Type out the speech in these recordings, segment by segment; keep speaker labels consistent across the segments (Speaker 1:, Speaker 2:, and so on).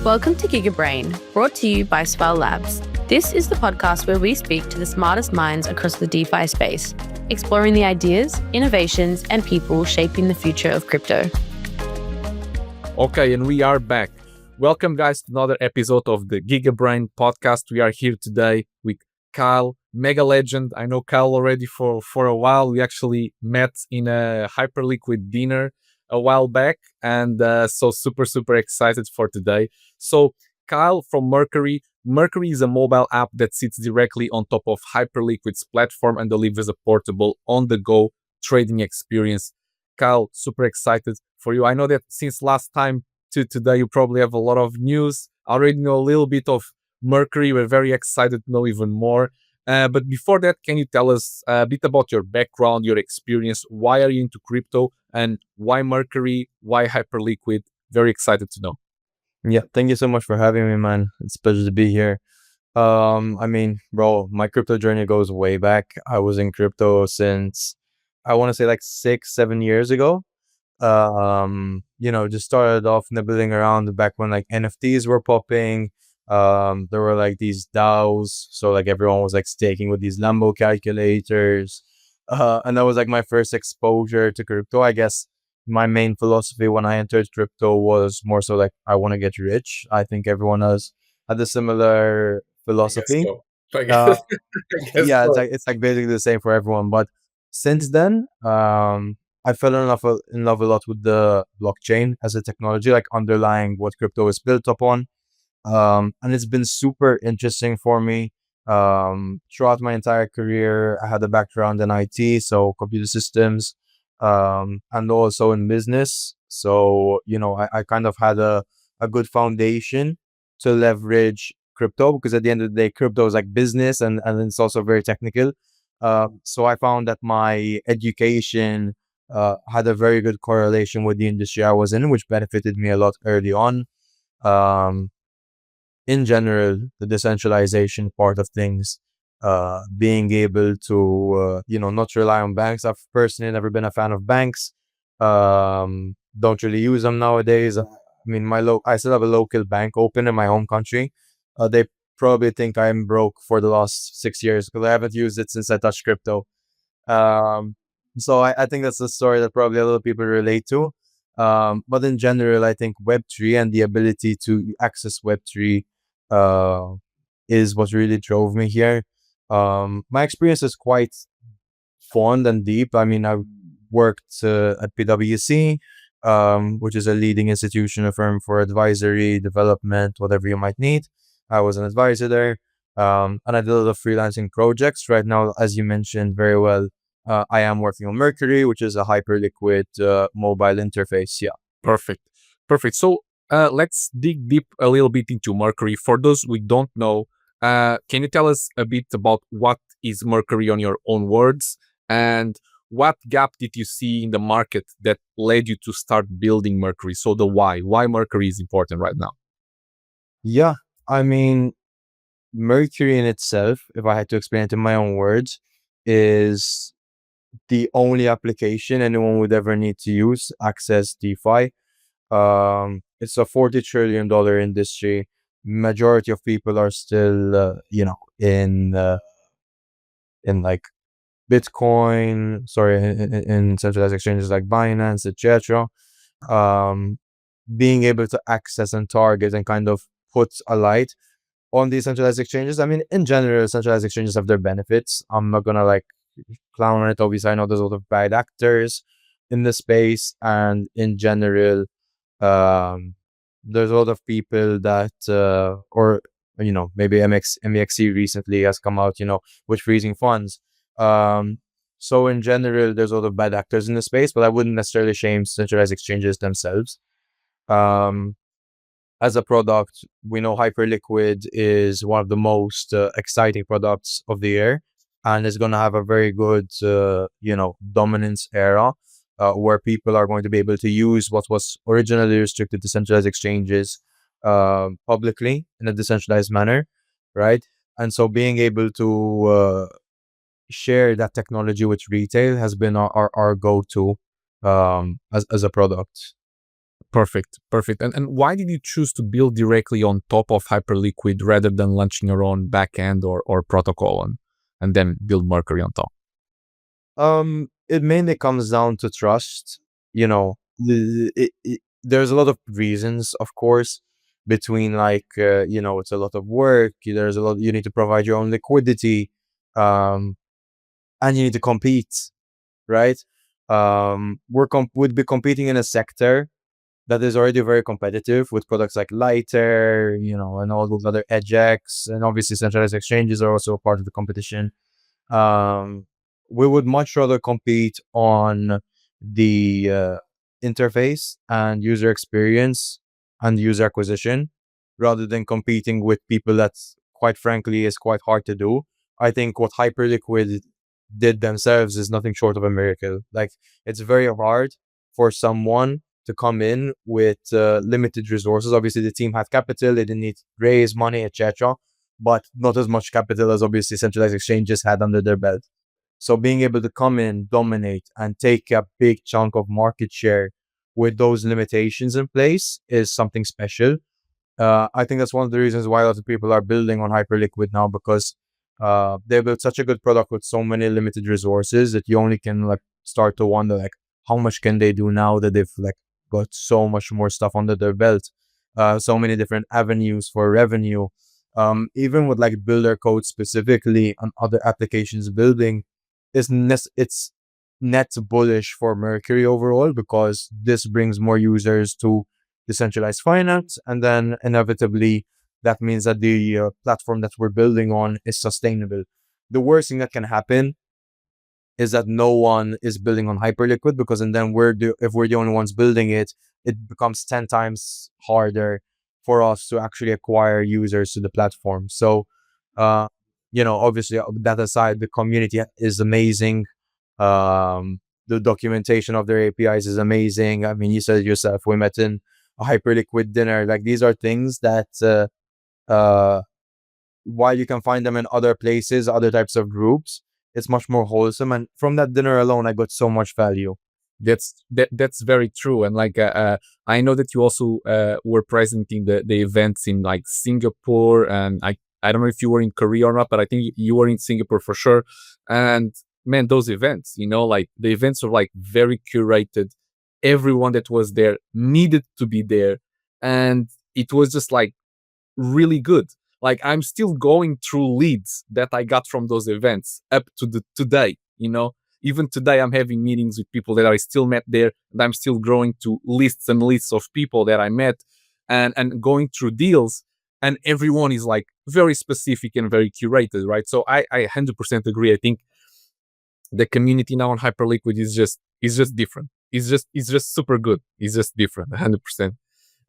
Speaker 1: Welcome to GigaBrain, brought to you by Spell Labs. This is the podcast where we speak to the smartest minds across the DeFi space, exploring the ideas, innovations, and people shaping the future of crypto.
Speaker 2: Okay, and we are back. Welcome, guys, to another episode of the GigaBrain Podcast. We are here today with Kyle, mega legend. I know Kyle already for a while. We actually met in a Hyperliquid dinner a while back, and so super excited for today. So Kyle from Mercury. Mercury is a mobile app that sits directly on top of Hyperliquid's platform and delivers a portable, on-the-go trading experience. Kyle, super excited for you. I know that since last time to today, you probably have a lot of news. I already know a little bit of Mercury. We're very excited to know even more. But before that, can you tell us a bit about your background, your experience? Why are you into crypto? And why Mercury? Why Hyperliquid? Very excited to know.
Speaker 3: Yeah, thank you so much for having me, man. It's a pleasure to be here. Bro, my crypto journey goes way back. I was in crypto since, I want to say like 6-7 years ago. Just started off nibbling around back when like NFTs were popping. There were like these DAOs, so like everyone was like staking with these Lambo calculators. And that was like my first exposure to crypto. I guess my main philosophy when I entered crypto was more so like I want to get rich. I think everyone else had a similar philosophy.
Speaker 2: I guess
Speaker 3: Yeah,
Speaker 2: so.
Speaker 3: it's like basically the same for everyone. But since then, I fell in love a lot with the blockchain as a technology, like underlying what crypto is built upon. And it's been super interesting for me. Throughout my entire career, I had a background in IT, so computer systems, and also in business. So, I kind of had a good foundation to leverage crypto, because at the end of the day, crypto is like business and it's also very technical. So I found that my education had a very good correlation with the industry I was in, which benefited me a lot early on. Um, in general, the decentralization part of things, being able to, not rely on banks. I've personally never been a fan of banks. Don't really use them nowadays. I mean, I still have a local bank open in my home country. They probably think I'm broke for the last 6 years because I haven't used it since I touched crypto. So I think that's a story that probably a lot of people relate to. But in general, I think Web3 and the ability to access Web3 is what really drove me here. My experience is quite fond and deep. I mean, I worked at PwC, which is a leading institutional firm for advisory, development, whatever you might need. I was an advisor there, and I did a lot of freelancing projects. Right now, as you mentioned very well, I am working on Mercury, which is a Hyperliquid mobile interface. Yeah.
Speaker 2: Perfect. So let's dig deep a little bit into Mercury. For those we don't know, can you tell us a bit about what is Mercury on your own words, and what gap did you see in the market that led you to start building Mercury? So the why Mercury is important right now.
Speaker 3: Yeah. I mean, Mercury in itself, if I had to explain it in my own words, is the only application anyone would ever need to use access DeFi. It's a $40 trillion industry. Majority of people are still, in like Bitcoin, in centralized exchanges like Binance, etc. Being able to access and target and kind of put a light on these centralized exchanges. I mean, in general, centralized exchanges have their benefits. I'm not gonna like clown on it. Obviously, I know there's a lot of bad actors in the space, and in general, there's a lot of people that, maybe MEXC recently has come out, with freezing funds. So in general, there's a lot of bad actors in the space, but I wouldn't necessarily shame centralized exchanges themselves. As a product, we know Hyperliquid is one of the most exciting products of the year, and is going to have a very good, dominance era, where people are going to be able to use what was originally restricted to centralized exchanges publicly in a decentralized manner, right? And so being able to share that technology with retail has been our go-to as a product.
Speaker 2: Perfect. And why did you choose to build directly on top of Hyperliquid rather than launching your own backend or protocol and then build Mercury on top?
Speaker 3: It mainly comes down to trust. You know, there's a lot of reasons, of course, between it's a lot of work. There's a lot. You need to provide your own liquidity, and you need to compete, right? Would be competing in a sector that is already very competitive with products like Lighter, and all those other edgex, and obviously centralized exchanges are also a part of the competition. Um, we would much rather compete on the interface and user experience and user acquisition rather than competing with people that's quite frankly is quite hard to do. I think what Hyperliquid did themselves is nothing short of a miracle. Like, it's very hard for someone to come in with limited resources. Obviously, the team had capital; they didn't need to raise money, etc., but not as much capital as obviously centralized exchanges had under their belt. So being able to come in, dominate, and take a big chunk of market share with those limitations in place is something special. I think that's one of the reasons why a lot of people are building on Hyperliquid now, because they built such a good product with so many limited resources that you only can start to wonder how much can they do now that they've got so much more stuff under their belt, so many different avenues for revenue. Even with builder code specifically and other applications building, it's net bullish for Mercury overall, because this brings more users to decentralized finance, and then inevitably that means that the platform that we're building on is sustainable. The worst thing that can happen is that no one is building on Hyperliquid, because and then if we're the only ones building it, it becomes 10 times harder for us to actually acquire users to the platform. So, obviously that aside, the community is amazing. The documentation of their APIs is amazing. I mean, you said it yourself, we met in a Hyperliquid dinner. These are things that, while you can find them in other places, other types of groups, it's much more wholesome. And from that dinner alone, I got so much value.
Speaker 2: That's very true. And I know that you also were present in the events in Singapore, and I don't know if you were in Korea or not, but I think you were in Singapore for sure. And man, those events, the events are very curated. Everyone that was there needed to be there, and it was just really good. I'm still going through leads that I got from those events up to today. Even today I'm having meetings with people that I still met there, and I'm still growing to lists and lists of people that I met, and going through deals, and everyone is very specific and very curated, right? So I 100% agree. I think the community now on Hyperliquid is just different. It's just super good. It's just different, 100%.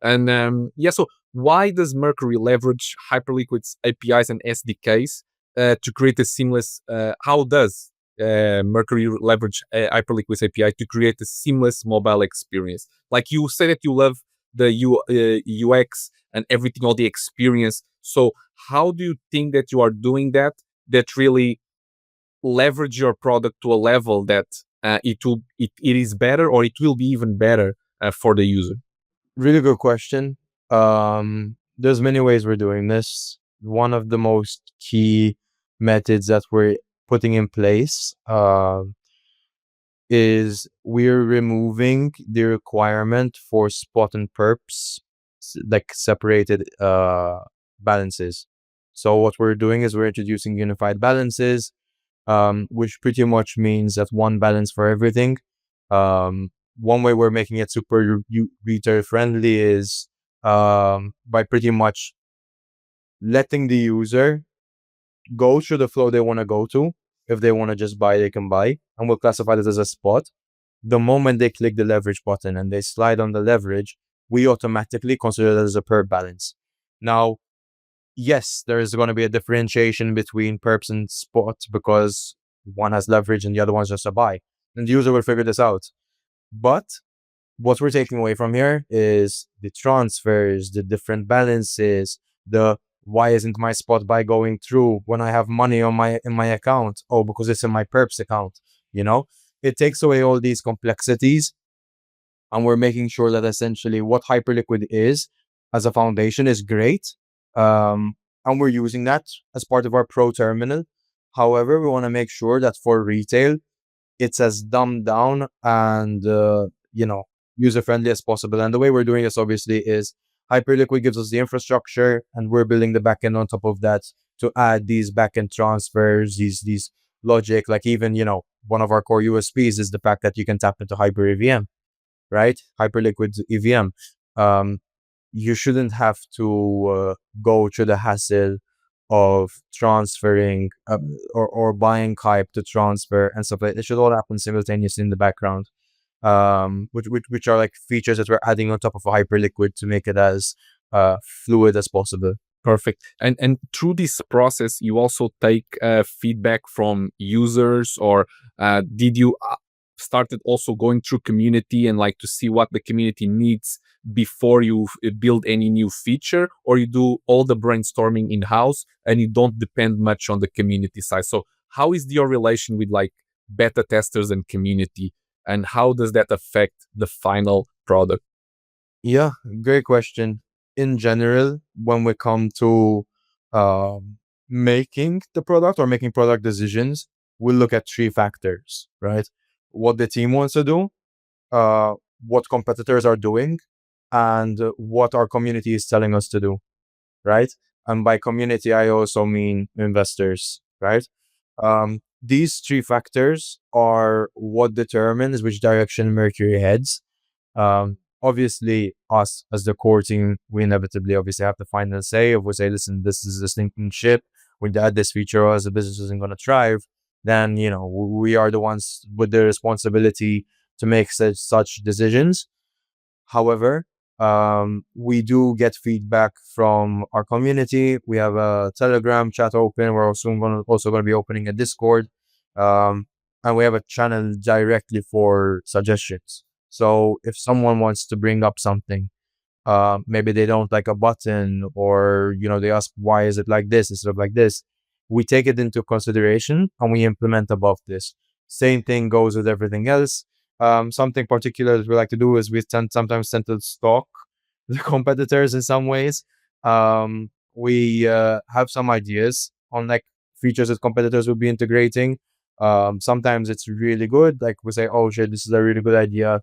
Speaker 2: And so why does Mercury leverage Hyperliquid's APIs and SDKs to create a seamless? How does Mercury leverage Hyperliquid's API to create a seamless mobile experience? You say that you love the UX and everything, all the experience. So how do you think that you are doing that really leverage your product to a level that it is better, or it will be even better for the user?
Speaker 3: Really good question. There's many ways we're doing this. One of the most key methods that we're putting in place is we're removing the requirement for spot and perps, separated balances. So what we're doing is we're introducing unified balances, which pretty much means that one balance for everything. One way we're making it super retail friendly is by pretty much letting the user go through the flow they want to go to. If they want to just buy, they can buy, and we'll classify this as a spot. The moment they click the leverage button and they slide on the leverage, we automatically consider that as a perp balance. Now, yes, there is going to be a differentiation between perps and spots because one has leverage and the other one's just a buy. And the user will figure this out. But what we're taking away from here is the transfers, the different balances, the why isn't my spot buy going through when I have money in my account? Oh, because it's in my perps account. It takes away all these complexities and we're making sure that essentially what Hyperliquid is as a foundation is great. And we're using that as part of our pro terminal. However, we want to make sure that for retail, it's as dumbed down and user friendly as possible. And the way we're doing this obviously is Hyperliquid gives us the infrastructure, and we're building the backend on top of that to add these backend transfers, these logic. Like even one of our core USPs is the fact that you can tap into Hyper EVM, right? Hyperliquid EVM. You shouldn't have to go through the hassle of transferring or buying Hype to transfer and stuff like that. It should all happen simultaneously in the background. Which are like features that we're adding on top of a Hyperliquid to make it as fluid as possible.
Speaker 2: Perfect. And through this process, you also take feedback from users, or did you started also going through community and like to see what the community needs before you build any new feature, or you do all the brainstorming in house and you don't depend much on the community side? So how is your relation with like beta testers and community, and how does that affect the final product?
Speaker 3: Yeah, great question. In general, when we come to making the product or making product decisions, we'll look at three factors, right? What the team wants to do, what competitors are doing, and what our community is telling us to do, right? And by community, I also mean investors, right? These three factors are what determines which direction Mercury heads. Obviously, us as the core team, we inevitably obviously have the final say. If we say, listen, this is a sinking ship, we add this feature, or as the business isn't going to thrive, then we are the ones with the responsibility to make such decisions. However, we do get feedback from our community. We have a Telegram chat open. We're also going to be opening a Discord, and we have a channel directly for suggestions. So if someone wants to bring up something, maybe they don't like a button, or they ask why is it like this instead of like this, we take it into consideration and we implement above this. Same thing goes with everything else. Something particular that we like to do is we sometimes tend to stalk the competitors in some ways. We have some ideas on like features that competitors will be integrating. Sometimes it's really good. Like we say, oh shit, this is a really good idea.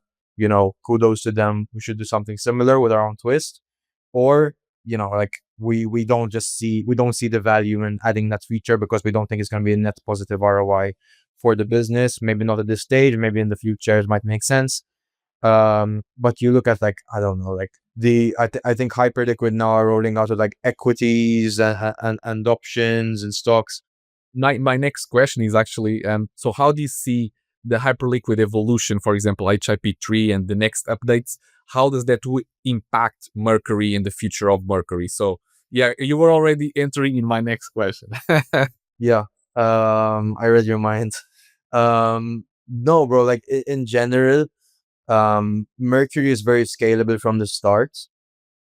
Speaker 3: Kudos to them. We should do something similar with our own twist. Or, like we don't see the value in adding that feature because we don't think it's going to be a net positive ROI for the business. Maybe not at this stage, maybe in the future it might make sense. But you look at like, I don't know, like I think Hyperliquid now are rolling out with like equities and options and stocks.
Speaker 2: My next question is actually, so how do you see the Hyperliquid evolution, for example, HIP3 and the next updates? How does that impact Mercury and the future of Mercury? So yeah, you were already entering in my next question.
Speaker 3: Yeah, I read your mind. No, bro, like in general, Mercury is very scalable from the start.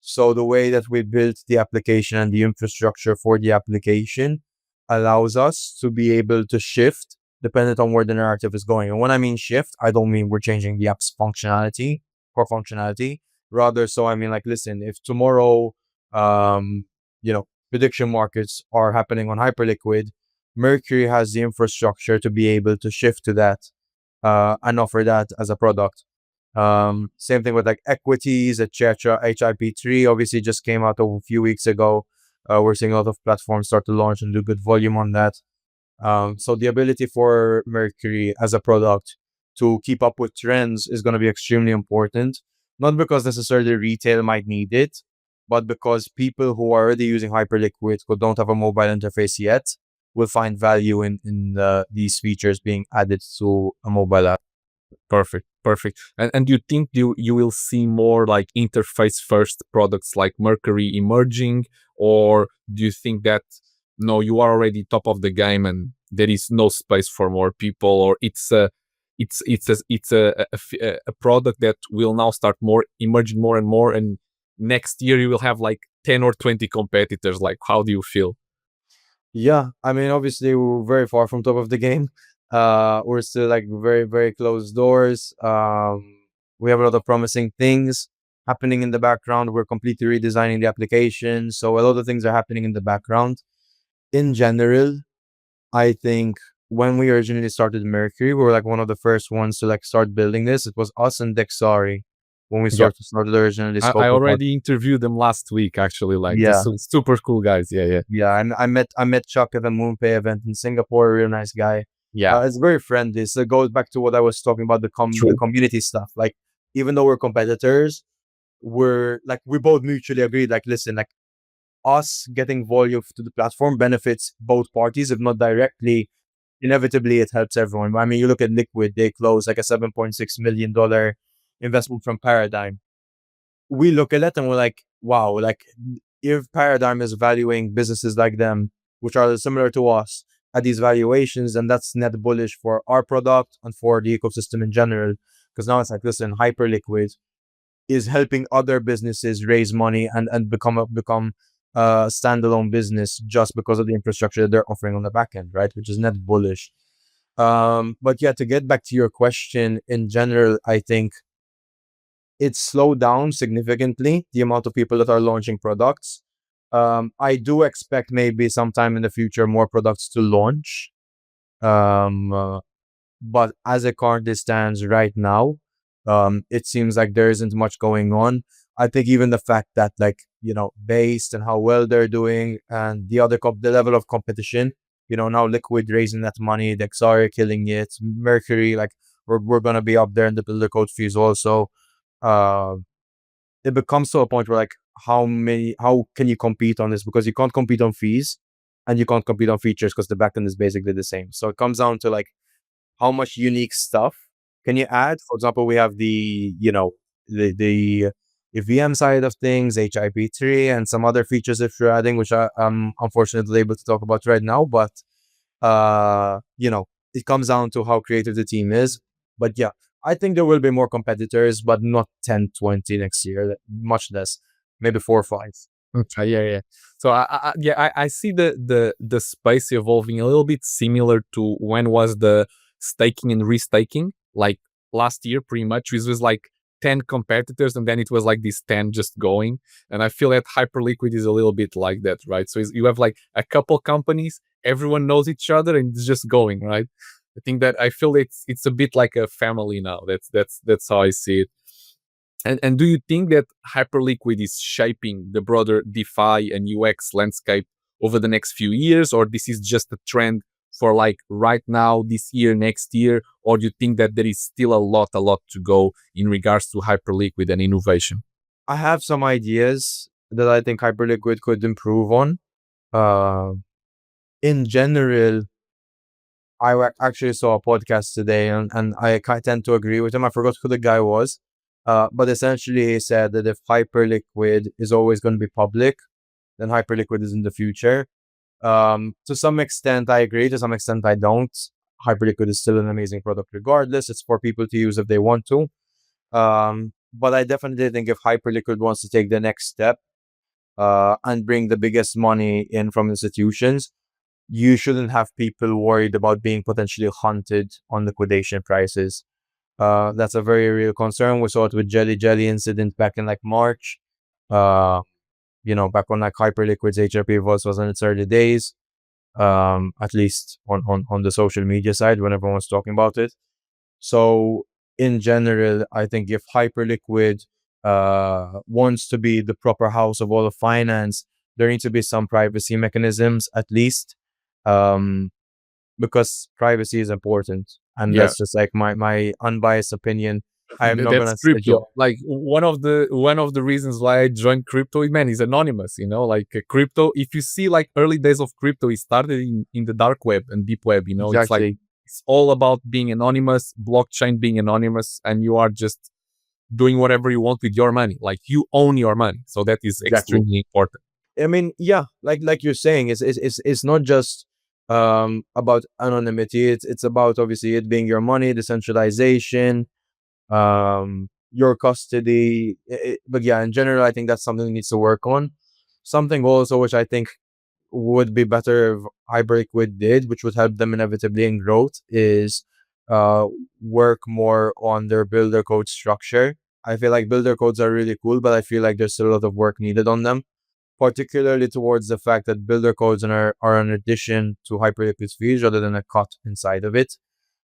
Speaker 3: So the way that we built the application and the infrastructure for the application allows us to be able to shift dependent on where the narrative is going. And when I mean shift, I don't mean we're changing the app's functionality or functionality. Rather, so I mean like, listen, if tomorrow, prediction markets are happening on Hyperliquid, Mercury has the infrastructure to be able to shift to that and offer that as a product. Same thing with like equities, etc. HIP3 obviously just came out a few weeks ago. We're seeing a lot of platforms start to launch and do good volume on that. So the ability for Mercury as a product to keep up with trends is going to be extremely important. Not because necessarily retail might need it, but because people who are already using Hyperliquid who don't have a mobile interface yet will find value in these features being added to a mobile app.
Speaker 2: Perfect. And do you think you will see more like interface first products like Mercury emerging, or do you think that no, you are already top of the game and there is no space for more people, or it's a product that will now start emerging more and more, and next year you will have like 10 or 20 competitors? Like, how do you feel?
Speaker 3: Yeah, I mean, obviously we're very far from top of the game. We're still like very, very closed doors. We have a lot of promising things happening in the background. We're completely redesigning the application. So a lot of things are happening in the background. In general, I think when we originally started Mercury, we were like one of the first ones to like start building this. It was us and Dexari when we
Speaker 2: Yeah.
Speaker 3: started originally.
Speaker 2: I already interviewed them last week, actually. Like,
Speaker 3: Yeah.
Speaker 2: super cool guys. Yeah.
Speaker 3: Yeah, I met Chuck at the MoonPay event in Singapore. Real nice guy.
Speaker 2: Yeah.
Speaker 3: It's very friendly. So it goes back to what I was talking about, the
Speaker 2: True.
Speaker 3: community stuff. Like, even though we're competitors, we both mutually agreed. Like, listen, like us getting volume to the platform benefits both parties, if not directly. Inevitably, it helps everyone. I mean, you look at Liquid; they closed like a $7.6 million investment from Paradigm. We look at it and we're like, wow, like if Paradigm is valuing businesses like them, which are similar to us, at these valuations, and that's net bullish for our product and for the ecosystem in general. Because now it's like, listen, Hyperliquid is helping other businesses raise money and become a standalone business just because of the infrastructure that they're offering on the back end, right? Which is net bullish. But yeah, to get back to your question, in general, I think it's slowed down significantly the amount of people that are launching products. I do expect maybe sometime in the future more products to launch. But as it currently stands right now, it seems like there isn't much going on. I think even the fact that, like, based on how well they're doing and the level of competition, now Liquid raising that money, Dexari killing it, Mercury, like we're gonna be up there in the builder code fees also. Uh, it becomes to a point where, like, how can you compete on this? Because you can't compete on fees and you can't compete on features because the backend is basically the same. So it comes down to, like, how much unique stuff can you add? For example, we have the VM side of things, HIP3, and some other features if you're adding, which I'm unfortunately able to talk about right now. But it comes down to how creative the team is. But yeah, I think there will be more competitors, but not 10, 20 next year. Much less, maybe 4 or 5.
Speaker 2: Okay, yeah. So I see the space evolving a little bit similar to when was the staking and restaking, like last year, pretty much. It was like 10 competitors, and then it was like this 10 just going. And I feel that Hyperliquid is a little bit like that, right? So you have like a couple companies, everyone knows each other, and it's just going, right? I feel it's a bit like a family now. That's how I see it. And do you think that Hyperliquid is shaping the broader DeFi and UX landscape over the next few years, or this is just a trend for like right now, this year, next year, or do you think that there is still a lot to go in regards to Hyperliquid and innovation?
Speaker 3: I have some ideas that I think Hyperliquid could improve on. In general, actually saw a podcast today, and I tend to agree with him. I forgot who the guy was, but essentially he said that if Hyperliquid is always going to be public, then Hyperliquid is in the future. To some extent, I agree. To some extent, I don't. Hyperliquid is still an amazing product regardless. It's for people to use if they want to. But I definitely think if Hyperliquid wants to take the next step and bring the biggest money in from institutions, you shouldn't have people worried about being potentially hunted on liquidation prices. That's a very real concern. We saw it with Jelly incident back in like March. Back when like Hyperliquid's HRP was in its early days. At least on the social media side when everyone's talking about it. So in general, I think if Hyperliquid wants to be the proper house of all of finance, there needs to be some privacy mechanisms at least. Because privacy is important, and
Speaker 2: Yeah.
Speaker 3: that's just like my unbiased opinion. I am not
Speaker 2: That's
Speaker 3: gonna
Speaker 2: crypto. Like one of the reasons why I joined crypto, man, is anonymous. Like crypto. If you see like early days of crypto, it started in the dark web and deep web.
Speaker 3: Exactly.
Speaker 2: It's like it's all about being anonymous, blockchain being anonymous, and you are just doing whatever you want with your money. Like you own your money, so that is extremely important.
Speaker 3: I mean, yeah, like you're saying, it's not just about anonymity. It's about obviously it being your money, decentralization, your custody. But yeah, in general, I think that's something that needs to work on. Something also which I think would be better if Hyperliquid did, which would help them inevitably in growth, is work more on their builder code structure. I feel like builder codes are really cool, but I feel like there's still a lot of work needed on them, particularly towards the fact that builder codes are an addition to Hyperliquid's fees rather than a cut inside of it.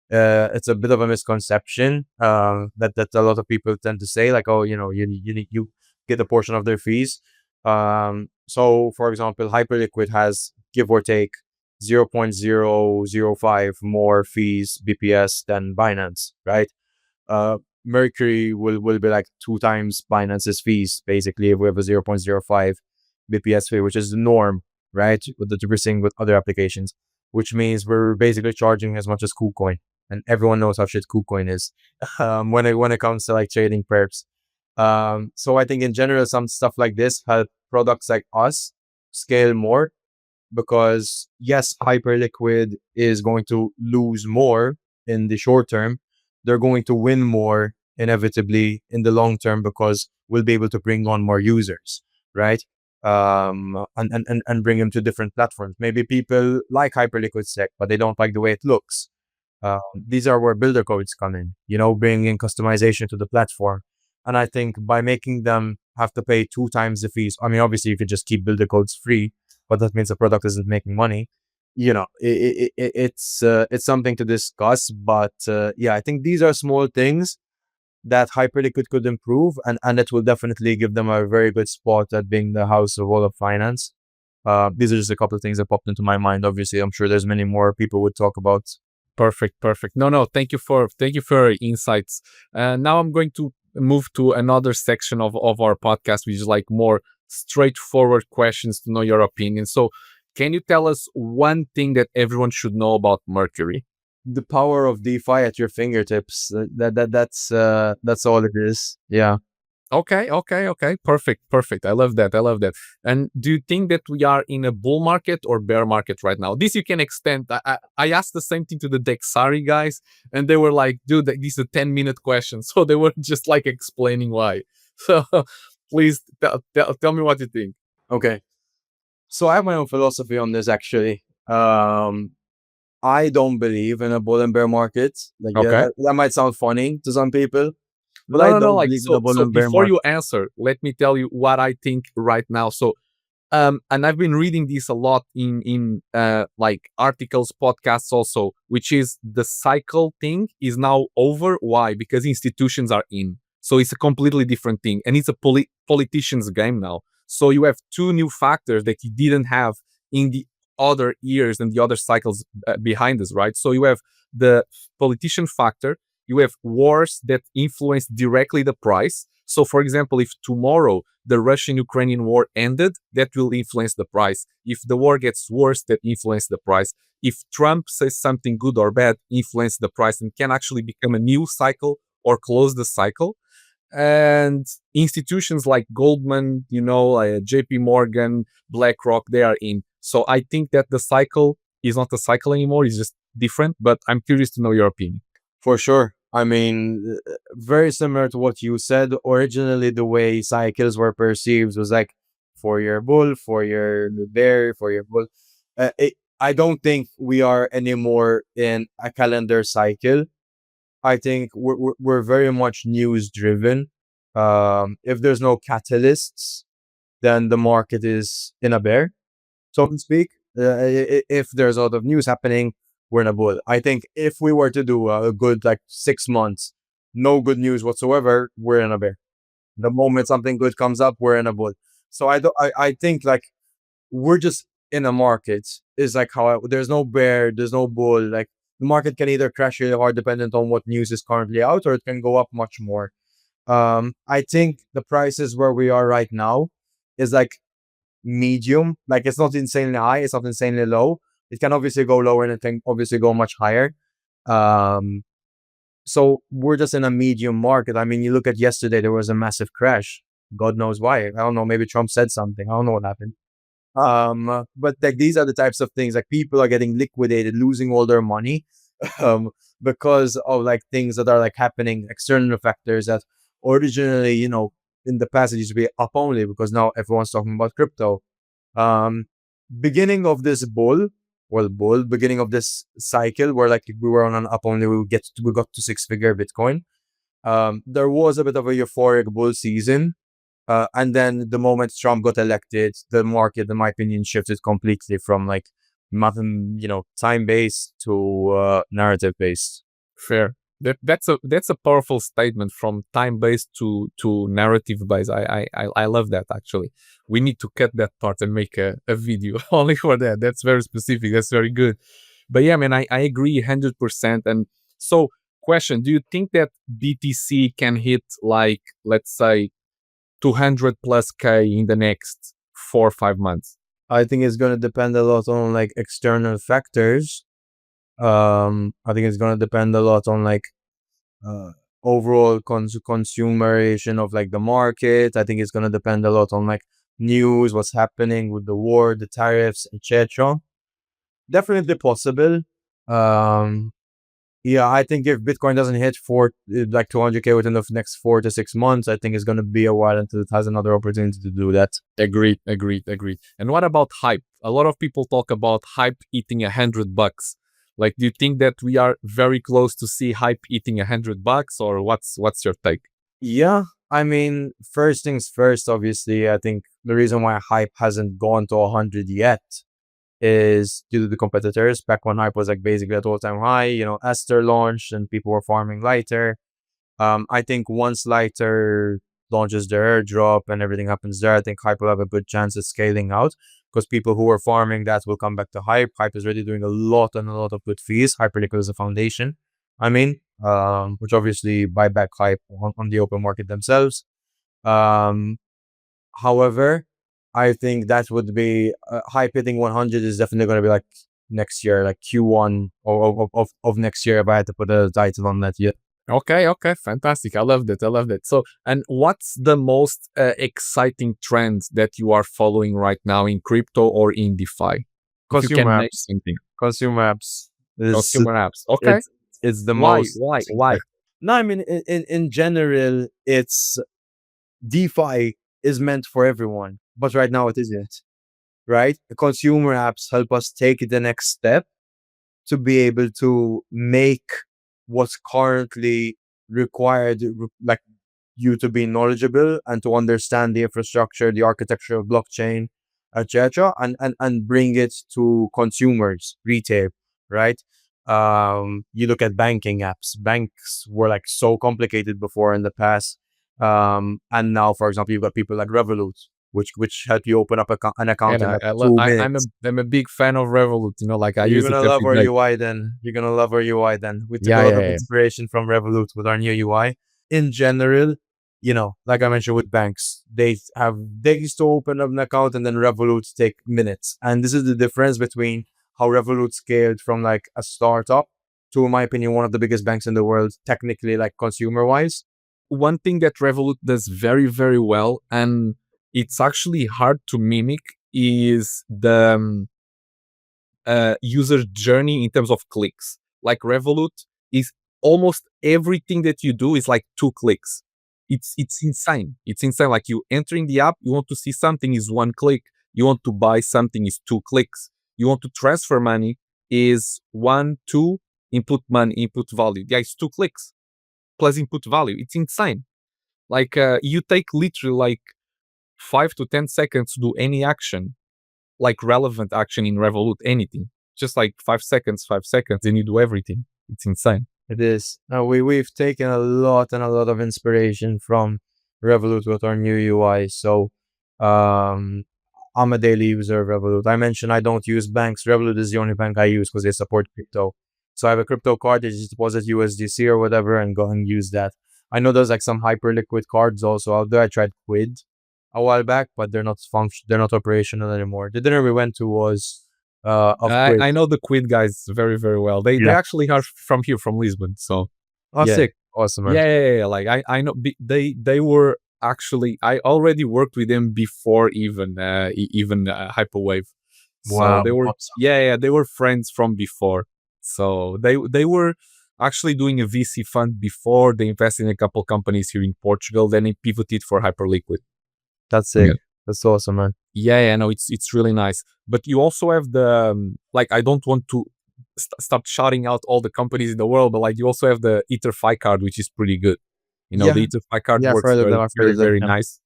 Speaker 3: It's a bit of a misconception that a lot of people tend to say, like, oh, you get a portion of their fees. So for example, Hyperliquid has, give or take, 0.005 more fees BPS than Binance, right? Mercury will be like 2 times Binance's fees, basically, if we have a 0.05 BPS fee, which is the norm, right? With the we're seeing with other applications, which means we're basically charging as much as KuCoin, and everyone knows how shit KuCoin is when it comes to like trading perps. So I think in general, some stuff like this help products like us scale more, because yes, Hyperliquid is going to lose more in the short term. They're going to win more inevitably in the long term, because we'll be able to bring on more users, right? And bring them to different platforms. Maybe people like Hyperliquid Sec, but they don't like the way it looks. These are where builder codes come in, bringing customization to the platform. And I think by making them have to pay 2 times the fees, I mean, obviously you could just keep builder codes free, but that means the product isn't making money. It's something to discuss, but yeah, I think these are small things that Hyperliquid could improve, and it will definitely give them a very good spot at being the house of all of finance. These are just a couple of things that popped into my mind. Obviously, I'm sure there's many more people would talk about.
Speaker 2: Perfect. No, thank you for your insights. Now I'm going to move to another section of our podcast, which is like more straightforward questions to know your opinion. So can you tell us one thing that everyone should know about Mercury?
Speaker 3: The power of DeFi at your fingertips. That's all it is. Yeah.
Speaker 2: Okay. Perfect. I love that. And do you think that we are in a bull market or bear market right now? This you can extend. I asked the same thing to the Dexari guys, and they were like, dude, this is a 10-minute question. So they were just like explaining why. So please tell me what you think.
Speaker 3: Okay. So I have my own philosophy on this, actually. I don't believe in a bull and bear market. Like,
Speaker 2: Okay.
Speaker 3: yeah, that might sound funny to some people, but
Speaker 2: No,
Speaker 3: I
Speaker 2: no,
Speaker 3: don't
Speaker 2: like,
Speaker 3: believe in a bull
Speaker 2: so
Speaker 3: and bear
Speaker 2: before
Speaker 3: market.
Speaker 2: you answer, let me tell you what I think right now. So, and I've been reading this a lot in like articles, podcasts also, which is the cycle thing is now over. Why? Because institutions are in. So it's a completely different thing, and it's a politician's game now. So you have two new factors that you didn't have in the other years and the other cycles behind us, right? So you have the politician factor, you have wars that influence directly the price. So, for example, if tomorrow the Russian-Ukrainian war ended, that will influence the price. If the war gets worse, that influences the price. If Trump says something good or bad, influence the price and can actually become a new cycle or close the cycle. And institutions like Goldman, JP Morgan, BlackRock, they are in. So I think that the cycle is not a cycle anymore. It's just different, but I'm curious to know your opinion.
Speaker 3: For sure. I mean, very similar to what you said. Originally, the way cycles were perceived was like 4-year bull, 4-year bear, 4-year bull. I don't think we are anymore in a calendar cycle. I think we're very much news driven. If there's no catalysts, then the market is in a bear, so to speak. If there's a lot of news happening, we're in a bull. I think if we were to do a good like 6 months, no good news whatsoever, we're in a bear. The moment something good comes up, we're in a bull. So I think like we're just in a market. Is like how there's no bear, there's no bull. Like the market can either crash really hard dependent on what news is currently out, or it can go up much more. I think the prices where we are right now is like medium. Like it's not insanely high, it's not insanely low. It can obviously go lower and it can obviously go much higher. So we're just in a medium market. I mean, you look at yesterday, there was a massive crash. God knows why. I don't know. Maybe Trump said something. I don't know what happened. But like these are the types of things, like people are getting liquidated, losing all their money, because of like things that are like happening, external factors that originally, in the past it used to be up only, because now everyone's talking about crypto. Beginning of this bull, bull, beginning of this cycle where like we were on an up only, we got to 6-figure Bitcoin. There was a bit of a euphoric bull season. And then the moment Trump got elected, the market, in my opinion, shifted completely from like time-based to narrative-based.
Speaker 2: Fair. That's a powerful statement, from time based to narrative based. I love that. Actually, we need to cut that part and make a video only for that. That's very specific. That's very good. But yeah, man, I agree 100%. And so, question: do you think that BTC can hit, like, let's say 200 plus K in the next 4 or 5 months?
Speaker 3: I think it's going to depend a lot on like external factors. I think it's going to depend a lot on like overall consumeration of like the market. I think it's going to depend a lot on like news, what's happening with the war, the tariffs, etc. Definitely possible. Yeah, I think if Bitcoin doesn't hit 200K within the next 4 to 6 months, I think it's going to be a while until it has another opportunity to do that.
Speaker 2: Agreed. And what about hype? A lot of people talk about hype eating $100. Like, do you think that we are very close to see hype eating $100, or what's your take?
Speaker 3: Yeah, I mean, first things first, obviously, I think the reason why hype hasn't gone to 100 yet is due to the competitors. Back when hype was like basically at all-time high, Esther launched and people were farming Lighter. I think once Lighter launches their airdrop and everything happens there, I think hype will have a good chance at scaling out, because people who are farming that will come back to hype. Hype is already doing a lot of good fees. Hyperliquid is a foundation, which obviously buy back hype on the open market themselves. However, I think that would be hype hitting 100 is definitely going to be like next year, like Q1 of next year, if I had to put a title on that yet.
Speaker 2: Okay, fantastic. I love that. So, and what's the most exciting trends that you are following right now in crypto or in DeFi?
Speaker 3: Consumer apps. Consumer apps.
Speaker 2: Consumer apps. Okay.
Speaker 3: It's the
Speaker 2: Why?
Speaker 3: most.
Speaker 2: Why?
Speaker 3: No, I mean, in general, it's DeFi is meant for everyone, but right now it isn't. Right? The consumer apps help us take the next step to be able to make what's currently required, like you to be knowledgeable and to understand the infrastructure, the architecture of blockchain, etc., and bring it to consumers, retail, right? You look at banking apps. Banks were like so complicated before in the past, and now, for example, you've got people like Revolut, which help you open up an account in like 2 minutes.
Speaker 2: I'm a big fan of Revolut. Like, I
Speaker 3: You're
Speaker 2: use it
Speaker 3: gonna love our
Speaker 2: every day.
Speaker 3: UI then. You're gonna love our UI then. We took a lot of inspiration from Revolut with our new UI. In general, like I mentioned with banks, they used to open up an account and then Revolut take minutes. And this is the difference between how Revolut scaled from like a startup to, in my opinion, one of the biggest banks in the world, technically, like consumer wise.
Speaker 2: One thing that Revolut does very, very well, and it's actually hard to mimic, is the user journey in terms of clicks. Like, Revolut is almost everything that you do is like 2 clicks. It's insane. It's insane. Like, you entering the app, you want to see something is 1 click. You want to buy something is 2 clicks. You want to transfer money is 1, 2, input money, input value. Yeah, it's 2 clicks plus input value. It's insane. Like, you take literally like 5 to 10 seconds to do any action, like relevant action in Revolut, anything. Just like 5 seconds, and you do everything. It's insane.
Speaker 3: It is. We've taken a lot of inspiration from Revolut with our new UI. So, I'm a daily user of Revolut. I mentioned I don't use banks. Revolut is the only bank I use because they support crypto. So I have a crypto card. They just deposit USDC or whatever and go and use that. I know there's like some Hyperliquid cards also out there. I tried Quid a while back, but they're not they're not operational anymore. The dinner we went to was of Quid.
Speaker 2: I know the Quid guys very, very well. They actually are from here, from Lisbon. So,
Speaker 3: sick, awesome.
Speaker 2: Yeah. Like, I know they were actually, I already worked with them before even Hyperwave. So
Speaker 3: wow,
Speaker 2: they were
Speaker 3: awesome.
Speaker 2: they were friends from before. So they were actually doing a VC fund before. They invested in a couple companies here in Portugal. Then they pivoted for Hyperliquid.
Speaker 3: That's it. That's awesome, man.
Speaker 2: Yeah, no, it's really nice. But you also have the like, I don't want to start shouting out all the companies in the world, but like you also have the EtherFi card, which is pretty good.
Speaker 3: Yeah,
Speaker 2: The EtherFi card
Speaker 3: yeah, I've
Speaker 2: works
Speaker 3: heard of them.
Speaker 2: very,
Speaker 3: I've heard
Speaker 2: very,
Speaker 3: of them.
Speaker 2: very
Speaker 3: Yeah.
Speaker 2: nice.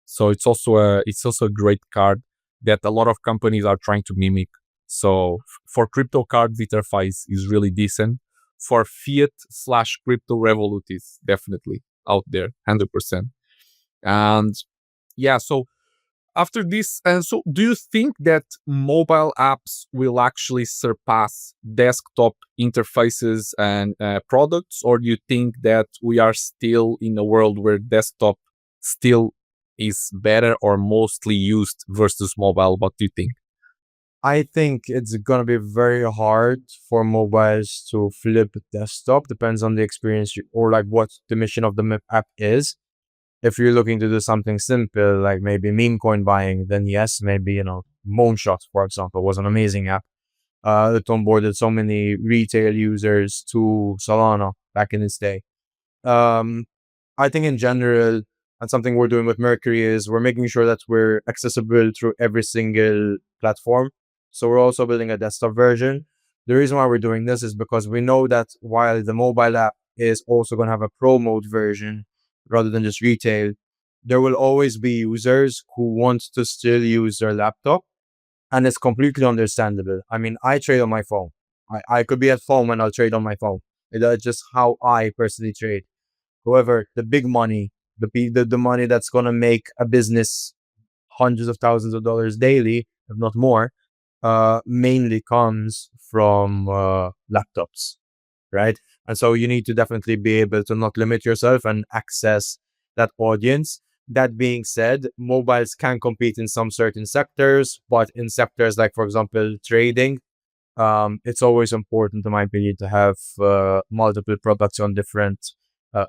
Speaker 2: So it's also a great card that a lot of companies are trying to mimic. So for crypto cards, EtherFi is really decent. For fiat slash crypto Revolut is definitely out there, 100%. And yeah, so after this, so do you think that mobile apps will actually surpass desktop interfaces and products, or do you think that we are still in a world where desktop still is better or mostly used versus mobile? What do you think?
Speaker 3: I think it's gonna be very hard for mobiles to flip desktop. Depends on the experience or like what the mission of the app is. If you're looking to do something simple, like maybe meme coin buying, then yes, maybe, Moonshot, for example, was an amazing app. It onboarded so many retail users to Solana back in its day. Um, I think in general, and something we're doing with Mercury is we're making sure that we're accessible through every single platform. So we're also building a desktop version. The reason why we're doing this is because we know that while the mobile app is also going to have a pro mode version rather than just retail, there will always be users who want to still use their laptop. And it's completely understandable. I mean, I trade on my phone. I could be at home and I'll trade on my phone. That's just how I personally trade. However, the big money, the money that's gonna make a business hundreds of thousands of dollars daily, if not more, mainly comes from laptops, right? And so you need to definitely be able to not limit yourself and access that audience. That being said, mobiles can compete in some certain sectors, but in sectors like, for example, trading, it's always important, in my opinion, to have multiple products on different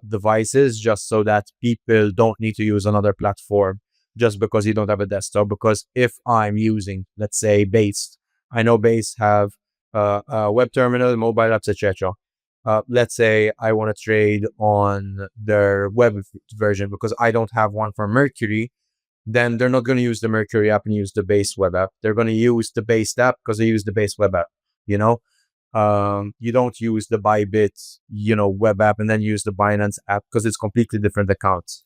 Speaker 3: devices, just so that people don't need to use another platform just because you don't have a desktop. Because if I'm using, let's say, Base, I know Base have a web terminal, mobile apps, etc. Let's say I want to trade on their web version because I don't have one for Mercury, then they're not going to use the Mercury app and use the base web app. They're going to use the base app because they use the base web app. You know, you don't use the Bybit, web app and then use the Binance app because it's completely different accounts.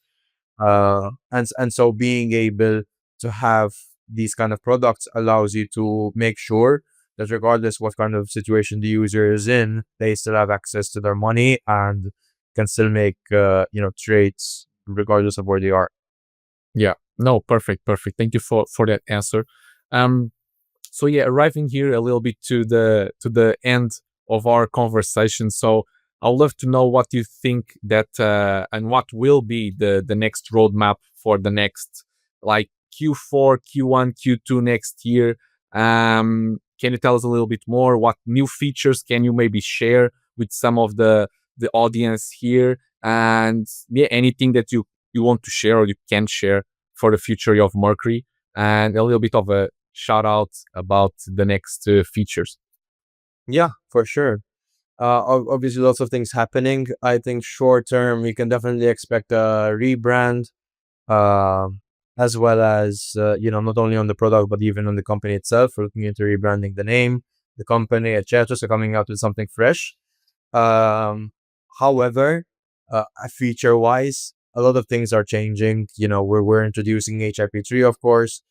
Speaker 3: And so being able to have these kind of products allows you to make sure that regardless what kind of situation the user is in, they still have access to their money and can still make trades regardless of where they are.
Speaker 2: Yeah, no, perfect. Thank you for that answer. So yeah, arriving here a little bit to the end of our conversation. So I'd love to know what you think that and what will be the next roadmap for the next, like, Q4, Q1, Q2 next year. Can you tell us a little bit more? What new features can you maybe share with some of the audience here? And yeah, anything that you want to share or you can share for the future of Mercury, and a little bit of a shout out about the next features.
Speaker 3: Yeah, for sure. Obviously, lots of things happening. I think short term, we can definitely expect a rebrand, um, as well as not only on the product but even on the company itself. We're looking into rebranding the name, the company, etc. So coming out with something fresh. Um, However, feature wise, a lot of things are changing. We're introducing HIP3, of course,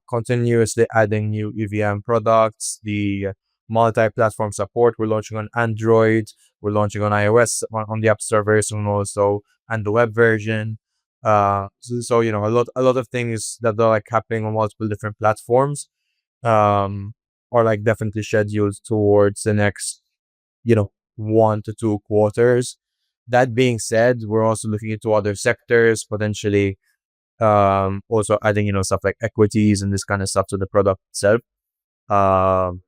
Speaker 3: continuously adding new EVM products, the multi-platform support. We're launching on Android, we're launching on iOS on the App Store very soon also, and the web version. A lot of things that are like happening on multiple different platforms um are like definitely scheduled towards the next 1 to 2 quarters. That being said, we're also looking into other sectors, potentially also adding, stuff like equities and this kind of stuff to the product itself. Um,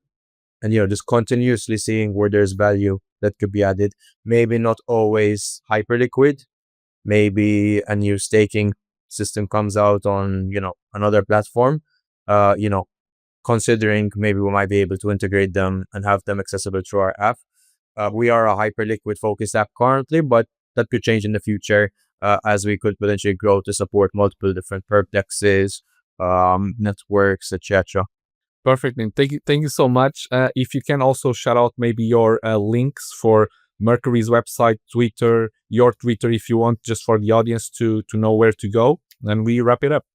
Speaker 3: and, just continuously seeing where there's value that could be added. Maybe not always Hyperliquid. Maybe a new staking system comes out on, another platform. Uh, you know, Considering maybe we might be able to integrate them and have them accessible through our app. We are a Hyperliquid focused app currently, but that could change in the future as we could potentially grow to support multiple different perp dexes networks, etc.
Speaker 2: Perfect, and thank you so much. If you can also shout out maybe your links for Mercury's website, Twitter, your Twitter, if you want, just for the audience to know where to go, and we wrap it up.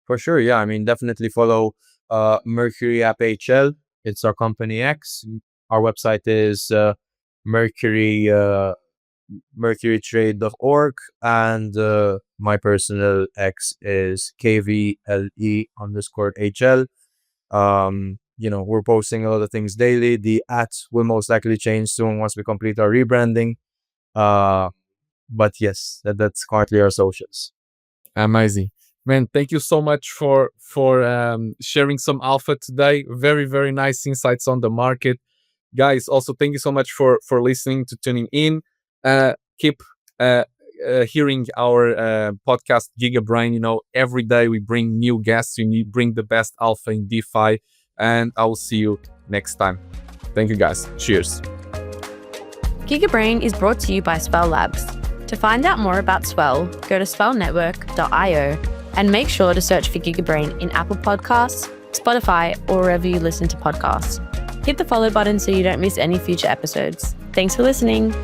Speaker 3: For sure, yeah. I mean, definitely follow Mercury App HL. It's our company X. Our website is Mercury mercurytrade.org, and my personal X is KVLE_HL. We're posting a lot of things daily. The @ will most likely change soon once we complete our rebranding. But yes, that's currently our socials.
Speaker 2: Amazing, man. Thank you so much for sharing some alpha today. Very, very nice insights on the market, guys. Also, thank you so much for listening, to tuning in. Keep hearing our podcast GigaBrain. Every day we bring new guests, we bring the best alpha in DeFi, and I will see you next time. Thank you, guys. Cheers.
Speaker 1: GigaBrain is brought to you by Swell Labs. To find out more about Swell, go to swellnetwork.io and make sure to search for GigaBrain in Apple Podcasts, Spotify, or wherever you listen to podcasts. Hit the follow button so you don't miss any future episodes. Thanks for listening.